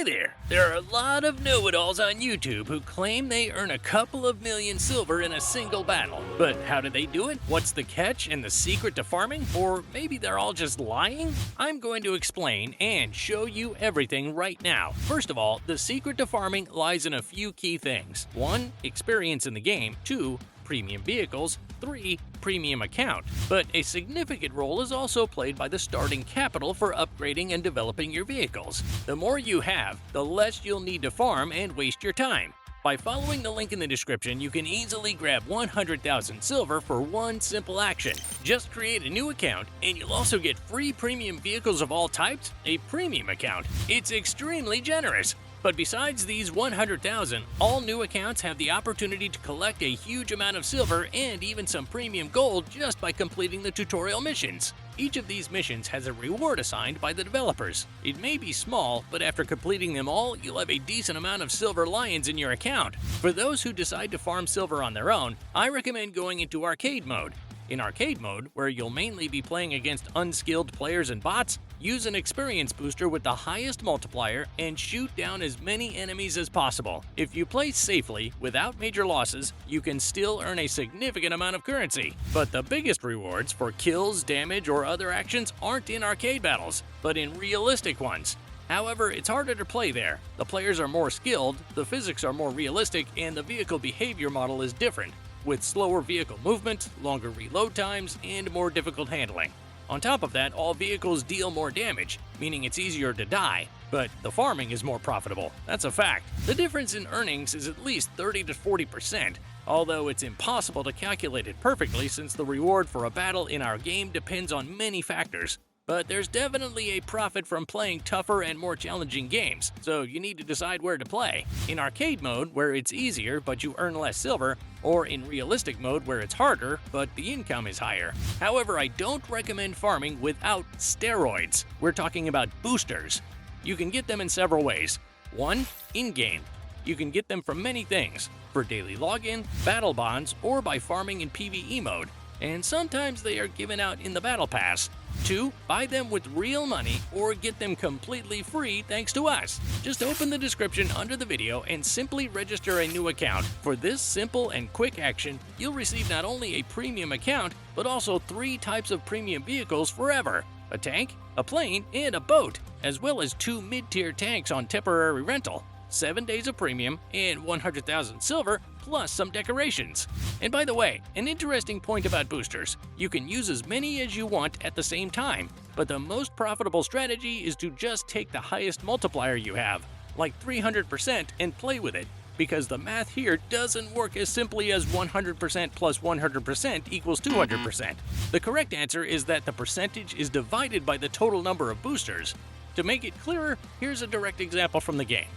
Hi there! There are a lot of know-it-alls on YouTube who claim they earn a couple of million silver in a single battle. But how do they do it? What's the catch and the secret to farming? Or maybe they're all just lying? I'm going to explain and show you everything right now. First of all, the secret to farming lies in a few key things. 1. Experience in the game. 2. Premium vehicles. 3. Premium account. But a significant role is also played by the starting capital for upgrading and developing your vehicles. The more you have, the less you'll need to farm and waste your time. By following the link in the description, you can easily grab 100,000 silver for one simple action. Just create a new account, and you'll also get free premium vehicles of all types, a premium account. It's extremely generous. But besides these 100,000, all new accounts have the opportunity to collect a huge amount of silver and even some premium gold just by completing the tutorial missions. Each of these missions has a reward assigned by the developers. It may be small, but after completing them all, you'll have a decent amount of silver lions in your account. For those who decide to farm silver on their own, I recommend going into arcade mode. In arcade mode, where you'll mainly be playing against unskilled players and bots, use an experience booster with the highest multiplier and shoot down as many enemies as possible. If you play safely, without major losses, you can still earn a significant amount of currency. But the biggest rewards for kills, damage, or other actions aren't in arcade battles, but in realistic ones. However, it's harder to play there. The players are more skilled, the physics are more realistic, and the vehicle behavior model is different, with slower vehicle movement, longer reload times, and more difficult handling. On top of that, all vehicles deal more damage, meaning it's easier to die, but the farming is more profitable. That's a fact. The difference in earnings is at least 30 to 40%, although it's impossible to calculate it perfectly since the reward for a battle in our game depends on many factors. But there's definitely a profit from playing tougher and more challenging games, so you need to decide where to play. In arcade mode, where it's easier but you earn less silver, or in realistic mode where it's harder but the income is higher. However, I don't recommend farming without steroids. We're talking about boosters. You can get them in several ways. 1. In-game. You can get them from many things, for daily login, battle bonds, or by farming in PvE mode. And sometimes they are given out in the Battle Pass. 2. Buy them with real money or get them completely free thanks to us. Just open the description under the video and simply register a new account. For this simple and quick action, you'll receive not only a premium account, but also 3 types of premium vehicles forever: a tank, a plane, and a boat, as well as 2 mid-tier tanks on temporary rental, 7 days of premium, and 100,000 silver, plus some decorations. And by the way, an interesting point about boosters: you can use as many as you want at the same time, but the most profitable strategy is to just take the highest multiplier you have, like 300%, and play with it, because the math here doesn't work as simply as 100% plus 100% equals 200%. The correct answer is that the percentage is divided by the total number of boosters. To make it clearer, here's a direct example from the game.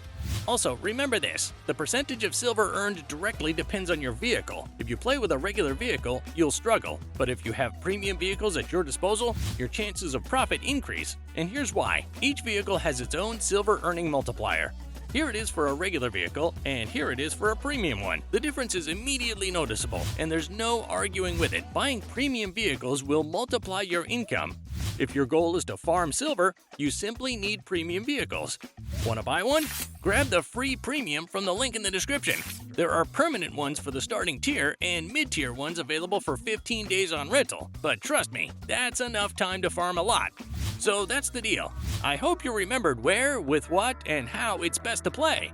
Also, remember this: the percentage of silver earned directly depends on your vehicle. If you play with a regular vehicle, you'll struggle, but if you have premium vehicles at your disposal, your chances of profit increase. And here's why. Each vehicle has its own silver earning multiplier. Here it is for a regular vehicle, and here it is for a premium one. The difference is immediately noticeable, and there's no arguing with it. Buying premium vehicles will multiply your income. If your goal is to farm silver, you simply need premium vehicles. Want to buy one? Grab the free premium from the link in the description. There are permanent ones for the starting tier and mid-tier ones available for 15 days on rental, but trust me, that's enough time to farm a lot. So that's the deal. I hope you remembered where, with what, and how it's best to play.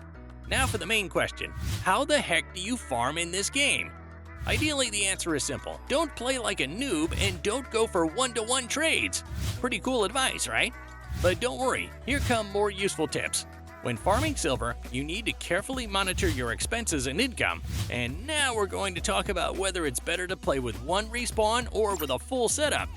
Now for the main question: how the heck do you farm in this game? Ideally, the answer is simple. Don't play like a noob and don't go for one-to-one trades. Pretty cool advice, right? But don't worry, here come more useful tips. When farming silver, you need to carefully monitor your expenses and income. And now we're going to talk about whether it's better to play with one respawn or with a full setup.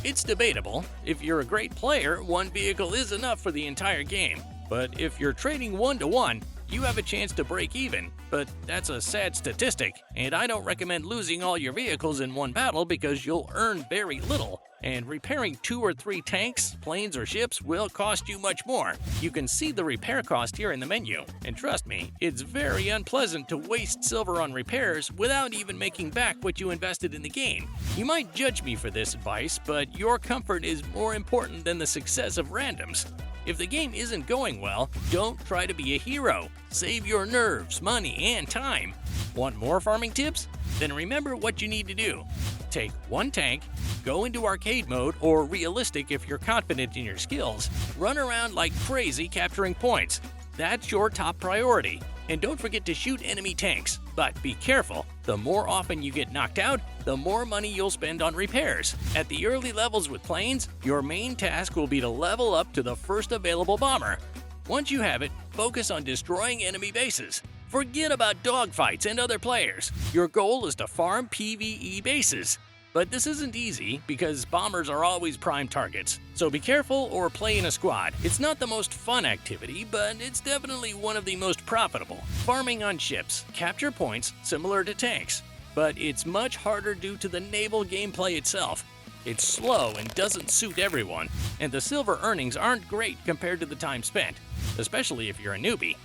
It's debatable. If you're a great player, one vehicle is enough for the entire game. But if you're trading one-to-one, you have a chance to break even, but that's a sad statistic, and I don't recommend losing all your vehicles in one battle because you'll earn very little, and repairing 2 or 3 tanks, planes, or ships will cost you much more. You can see the repair cost here in the menu, and trust me, it's very unpleasant to waste silver on repairs without even making back what you invested in the game. You might judge me for this advice, but your comfort is more important than the success of randoms. If the game isn't going well, don't try to be a hero. Save your nerves, money, and time. Want more farming tips? Then remember what you need to do. Take one tank, go into arcade mode or realistic if you're confident in your skills. Run around like crazy capturing points. That's your top priority. And don't forget to shoot enemy tanks. But be careful, the more often you get knocked out, the more money you'll spend on repairs. At the early levels with planes, your main task will be to level up to the first available bomber. Once you have it, focus on destroying enemy bases. Forget about dogfights and other players. Your goal is to farm PvE bases. But this isn't easy because bombers are always prime targets. So be careful or play in a squad. It's not the most fun activity, but it's definitely one of the most profitable. Farming on ships, capture points similar to tanks. But it's much harder due to the naval gameplay itself. It's slow and doesn't suit everyone, and the silver earnings aren't great compared to the time spent, especially if you're a newbie.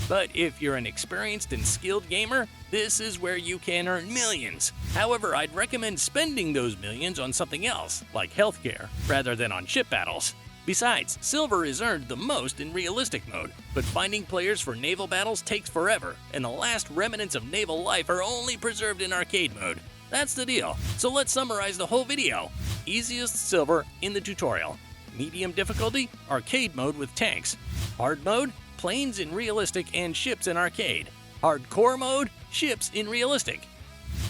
But if you're an experienced and skilled gamer, this is where you can earn millions. However, I'd recommend spending those millions on something else, like healthcare, rather than on ship battles. Besides, silver is earned the most in realistic mode, but finding players for naval battles takes forever, and the last remnants of naval life are only preserved in arcade mode. That's the deal. So let's summarize the whole video. Easiest silver in the tutorial. Medium difficulty, arcade mode with tanks. Hard mode, planes in realistic and ships in arcade. Hardcore mode, ships in realistic.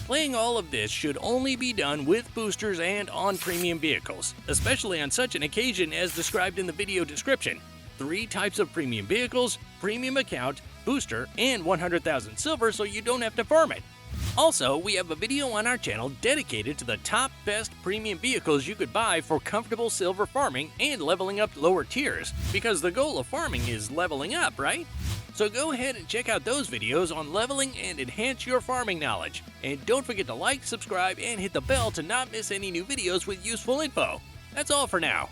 Playing all of this should only be done with boosters and on premium vehicles, especially on such an occasion as described in the video description. 3 types of premium vehicles, premium account, booster, and 100,000 silver so you don't have to farm it. Also, we have a video on our channel dedicated to the top best premium vehicles you could buy for comfortable silver farming and leveling up lower tiers, because the goal of farming is leveling up, right? So go ahead and check out those videos on leveling and enhance your farming knowledge. And don't forget to like, subscribe, and hit the bell to not miss any new videos with useful info. That's all for now.